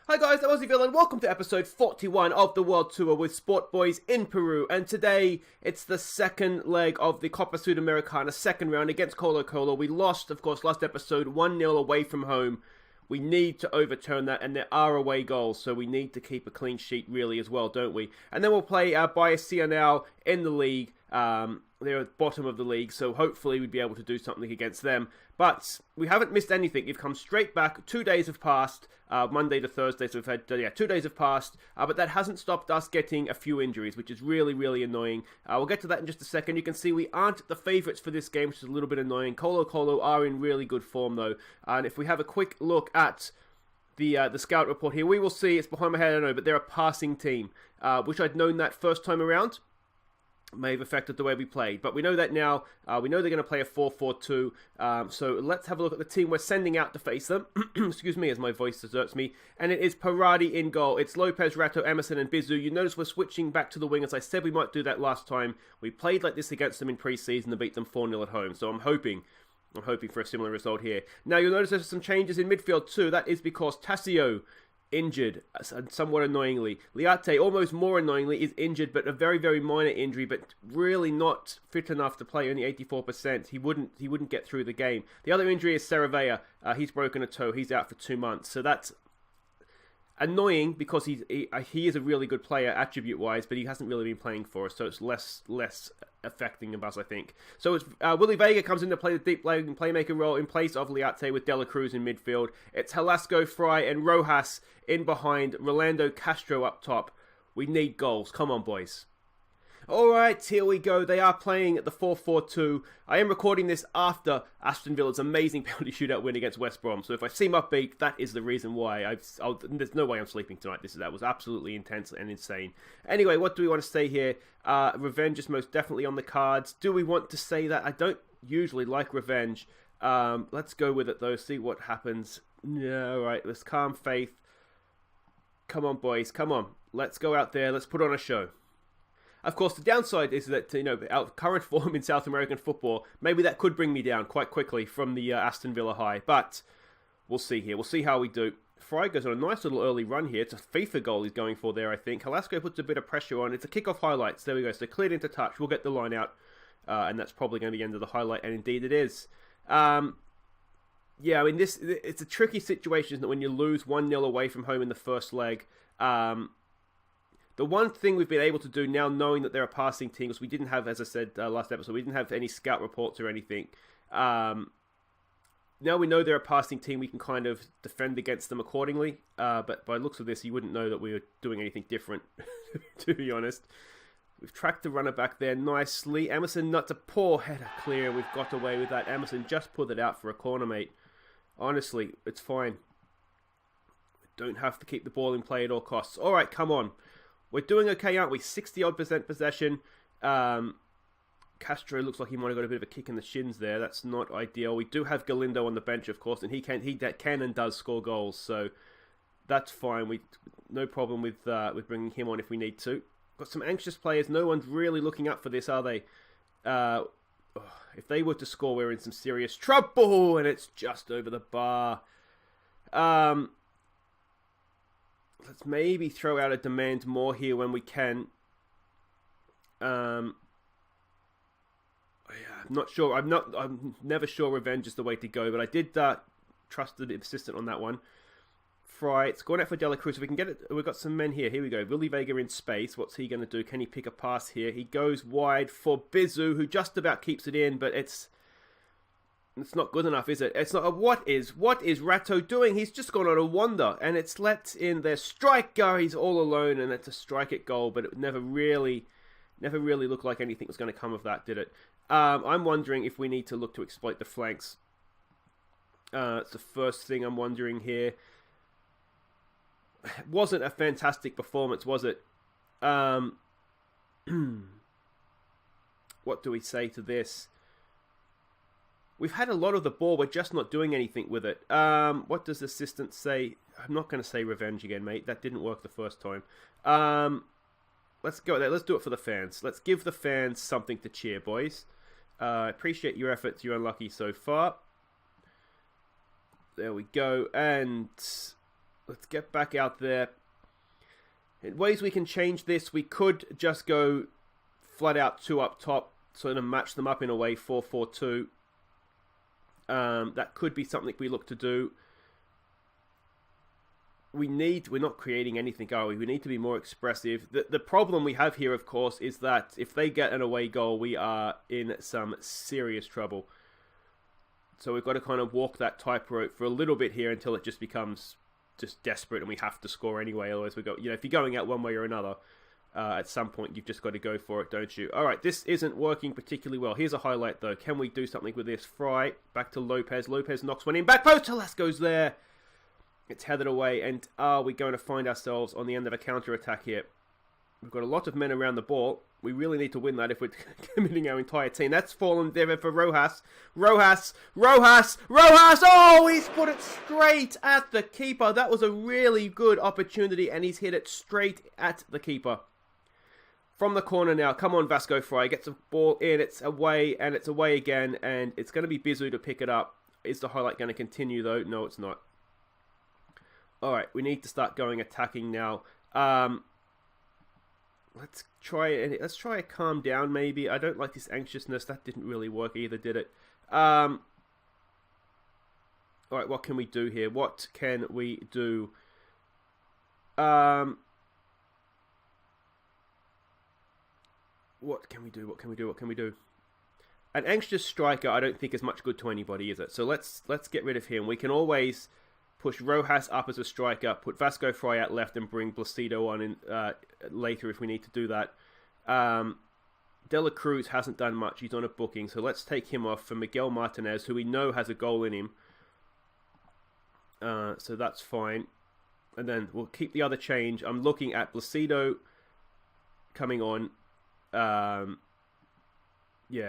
Hi guys, I'm Aussie and welcome to episode 41 of the World Tour with Sport Boys in Peru. And today, it's the second leg of the Copa Sudamericana second round against Colo-Colo. We lost, of course, last episode 1-0 away from home. We need to overturn that, and there are away goals, so we need to keep a clean sheet really as well, don't we? And then we'll play Biasia now in the league. They're at the bottom of the league, so hopefully we'd be able to do something against them. But we haven't missed anything. We've come straight back. 2 days have passed, Monday to Thursday, so we've had 2 days have passed. But that hasn't stopped us getting a few injuries, which is really, really annoying. We'll get to that in just a second. You can see we aren't the favourites for this game, which is a little bit annoying. Colo-Colo are in really good form, though. And if we have a quick look at the scout report here, we will see, it's behind my head, I don't know, but they're a passing team. Wish I'd known that first time around. May have affected the way we played, but we know that now. We know they're going to play a 4-4-2, so let's have a look at the team we're sending out to face them. Excuse me as my voice deserts me. And it is Paradi in goal. It's Lopez, Rato, Emerson and Bizu. You notice we're switching back to the wing, as I said we might do that last time. We played like this against them in pre-season and beat them 4-0 at home, so I'm hoping for a similar result here. Now you'll notice there's some changes in midfield too. That is because Tassio injured, somewhat annoyingly. Liate, almost more annoyingly, is injured, but a very, very minor injury, but really not fit enough to play, only 84%. He wouldn't get through the game. The other injury is Saravea. He's broken a toe. He's out for 2 months. So that's annoying because he is a really good player attribute-wise, but he hasn't really been playing for us, so it's less affecting of us, I think. So it's Willy Vega comes in to play the deep playmaker role in place of Liate with Dela Cruz in midfield. It's Velasco, Fry and Rojas in behind, Rolando Castro up top. We need goals. Come on, boys. Alright, here we go. They are playing at the 4-4-2. I am recording this after Aston Villa's amazing penalty shootout win against West Brom. So if I seem upbeat, that is the reason why. There's no way I'm sleeping tonight. That was absolutely intense and insane. Anyway, what do we want to say here? Revenge is most definitely on the cards. Do we want to say that? I don't usually like revenge. Let's go with it though. See what happens. Yeah, alright. Let's calm faith. Come on, boys. Come on. Let's go out there. Let's put on a show. Of course, the downside is that, our current form in South American football, maybe that could bring me down quite quickly from the Aston Villa high. But we'll see here. We'll see how we do. Fry goes on a nice little early run here. It's a FIFA goal he's going for there, I think. Velasco puts a bit of pressure on. It's a kickoff highlights. There we go. So cleared into touch. We'll get the line out. And that's probably going to be the end of the highlight. And indeed it is. Yeah, I mean, it's a tricky situation, isn't it, when you lose 1-0 away from home in the first leg. The one thing we've been able to do now, knowing that they're a passing team, because we didn't have, as I said last episode, we didn't have any scout reports or anything. Now we know they're a passing team, we can kind of defend against them accordingly. But by looks of this, you wouldn't know that we were doing anything different, to be honest. We've tracked the runner back there nicely. Emerson, not a poor header clear. We've got away with that. Emerson just put it out for a corner, mate. Honestly, it's fine. We don't have to keep the ball in play at all costs. All right, come on. We're doing okay, aren't we? 60-odd% possession. Castro looks like he might have got a bit of a kick in the shins there. That's not ideal. We do have Galindo on the bench, of course, and he can and does score goals, so that's fine. No problem with bringing him on if we need to. Got some anxious players. No one's really looking up for this, are they? If they were to score, we're in some serious trouble, and it's just over the bar. Let's maybe throw out a demand more here when we can. Yeah, I'm not sure. I'm never sure revenge is the way to go, but I did trust the assistant on that one. Fry, it's going out for Dela Cruz. So we can get it. We've got some men here. Here we go. Willy Vega in space. What's he going to do? Can he pick a pass here? He goes wide for Bizu, who just about keeps it in, but it's not good enough, is it? It's not. What is Rato doing? He's just gone on a wander, and it's let in their striker. He's all alone, and it's a strike it goal, but it never really looked like anything was going to come of that, did it? I'm wondering if we need to look to exploit the flanks. It's the first thing I'm wondering here. It wasn't a fantastic performance, was it? What do we say to this? We've had a lot of the ball, we're just not doing anything with it. What does the assistant say? I'm not going to say revenge again, mate. That didn't work the first time. Let's go there. Let's do it for the fans. Let's give the fans something to cheer, boys. I appreciate your efforts. You're unlucky so far. There we go. And Let's get back out there. In ways we can change this, we could just go flat out 2 up top, sort of match them up in a way, 4-4-2. That could be something we look to do. We're not creating anything, are we? We need to be more expressive. The problem we have here, of course, is that if they get an away goal, we are in some serious trouble. So we've got to kind of walk that tightrope for a little bit here until it just becomes just desperate and we have to score anyway. Otherwise we go, if you're going out one way or another, at some point you've just got to go for it, don't you? All right, this isn't working particularly well. Here's a highlight though. Can we do something with this? Fry, back to Lopez. Lopez knocks one in. Back post. Teles goes there. It's headed away, and are we going to find ourselves on the end of a counter-attack here? We've got a lot of men around the ball. We really need to win that if we're committing our entire team. That's fallen there for Rojas. Rojas! Oh, he's put it straight at the keeper. That was a really good opportunity, and he's hit it straight at the keeper. From the corner now. Come on, Vasco Fry. Gets the ball in. It's away, and it's away again, and it's going to be Bizu to pick it up. Is the highlight going to continue, though? No, it's not. Alright, we need to start going attacking now. Let's try a calm down, maybe. I don't like this anxiousness. That didn't really work either, did it? Alright, what can we do here? What can we do? What can we do? An anxious striker, I don't think is much good to anybody, is it? So let's get rid of him. We can always push Rojas up as a striker, put Vasco Fry out left, and bring Placido on in later if we need to do that. De La Cruz hasn't done much. He's on a booking, so let's take him off for Miguel Martinez, who we know has a goal in him. So that's fine. And then we'll keep the other change. I'm looking at Placido coming on. Yeah,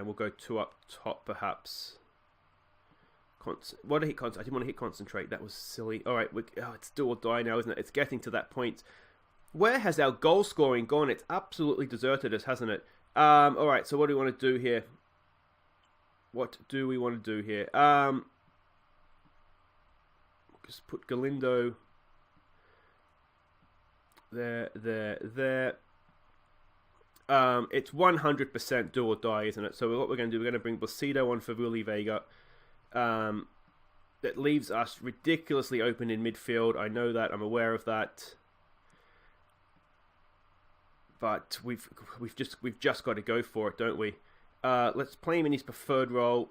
we'll go 2 up top, perhaps. What did he concentrate? I didn't want to hit concentrate. That was silly. All right, it's do or die now, isn't it? It's getting to that point. Where has our goal scoring gone? It's absolutely deserted us, hasn't it? All right, so what do we want to do here? Just put Galindo there. It's 100% do or die, isn't it? So what we're going to do, we're going to bring Placido on for Willy Vega. That leaves us ridiculously open in midfield. I know that. I'm aware of that. But we've just got to go for it, don't we? Let's play him in his preferred role.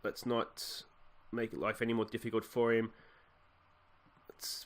Let's not make life any more difficult for him.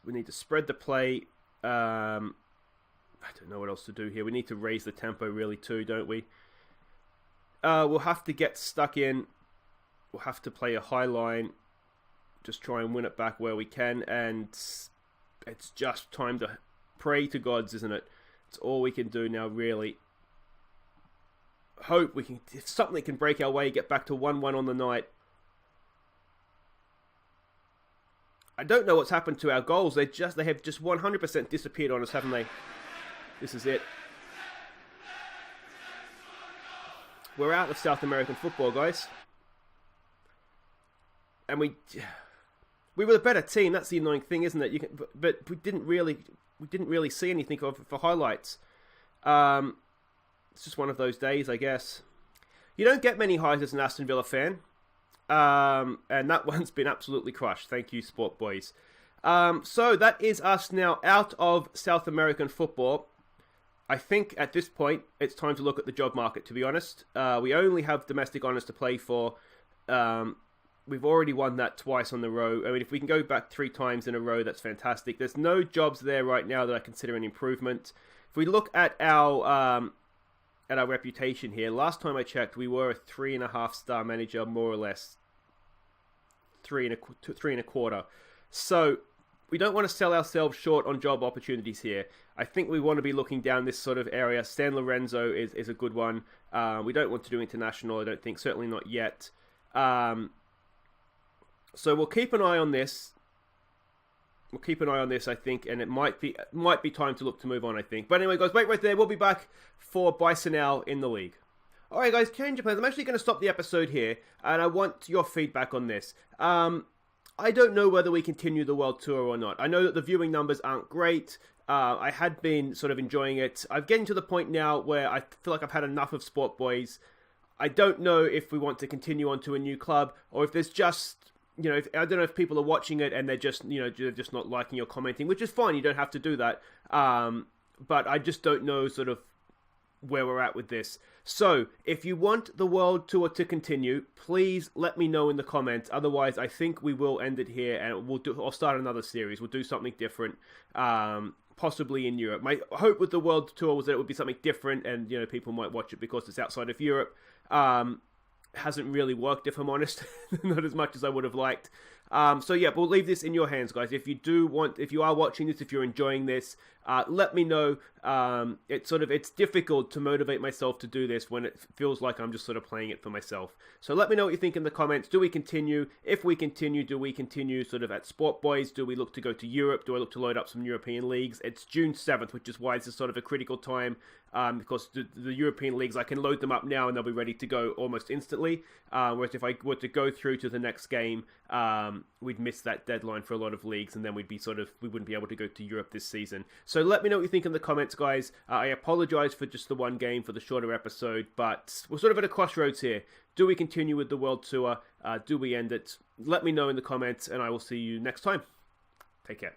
We need to spread the play. I don't know what else to do here. We need to raise the tempo really too, don't we? We'll have to get stuck in. We'll have to play a high line. Just try and win it back where we can. And it's just time to pray to gods, isn't it? It's all we can do now, really. Hope we can, if something can break our way, get back to 1-1 on the night. I don't know what's happened to our goals. They have just 100% disappeared on us, haven't they? This is it. We're out of South American football, guys. And we were the better team. That's the annoying thing, isn't it? But we didn't really see anything for highlights. It's just one of those days, I guess. You don't get many highs as an Aston Villa fan. And that one's been absolutely crushed. Thank you, Sport Boys. So that is us now out of South American football. I think at this point, it's time to look at the job market, to be honest. We only have domestic honours to play for. We've already won that twice on the row. I mean, if we can go back 3 times in a row, that's fantastic. There's no jobs there right now that I consider an improvement. If we look at our reputation here, last time I checked, we were a 3.5-star manager, more or less. 3.25. So we don't want to sell ourselves short on job opportunities here. I think we want to be looking down this sort of area. San Lorenzo is a good one. We don't want to do international, I don't think. Certainly not yet. So we'll keep an eye on this. I think, and it might be time to look to move on, I think. But anyway, guys, wait right there. We'll be back for Bicenal in the league. Alright, guys, change of plans. I'm actually going to stop the episode here, and I want your feedback on this. I don't know whether we continue the World Tour or not. I know that the viewing numbers aren't great. I had been sort of enjoying it. I'm getting to the point now where I feel like I've had enough of Sport Boys. I don't know if we want to continue on to a new club, or if there's just, I don't know if people are watching it and they're just, they're just not liking or commenting, which is fine. You don't have to do that. But I just don't know sort of where we're at with this. So, if you want the World Tour to continue, please let me know in the comments. Otherwise, I think we will end it here, and I'll start another series. We'll do something different, possibly in Europe. My hope with the World Tour was that it would be something different, and people might watch it because it's outside of Europe. Hasn't really worked, if I'm honest. Not as much as I would have liked. So yeah, we'll leave this in your hands, guys. If you are watching this, if you're enjoying this, let me know. It's difficult to motivate myself to do this when it feels like I'm just sort of playing it for myself. So let me know what you think in the comments. Do we continue? If we continue, do we continue sort of at Sport Boys? Do we look to go to Europe? Do I look to load up some European leagues? It's June 7th, which is why this is sort of a critical time, because the European leagues, I can load them up now and they'll be ready to go almost instantly. Whereas if I were to go through to the next game, we'd miss that deadline for a lot of leagues, and then we wouldn't be able to go to Europe this season. So let me know what you think in the comments, guys. I apologize for just the one game, for the shorter episode, but we're sort of at a crossroads here. Do we continue with the World Tour? Do we end it? Let me know in the comments, and I will see you next time. Take care.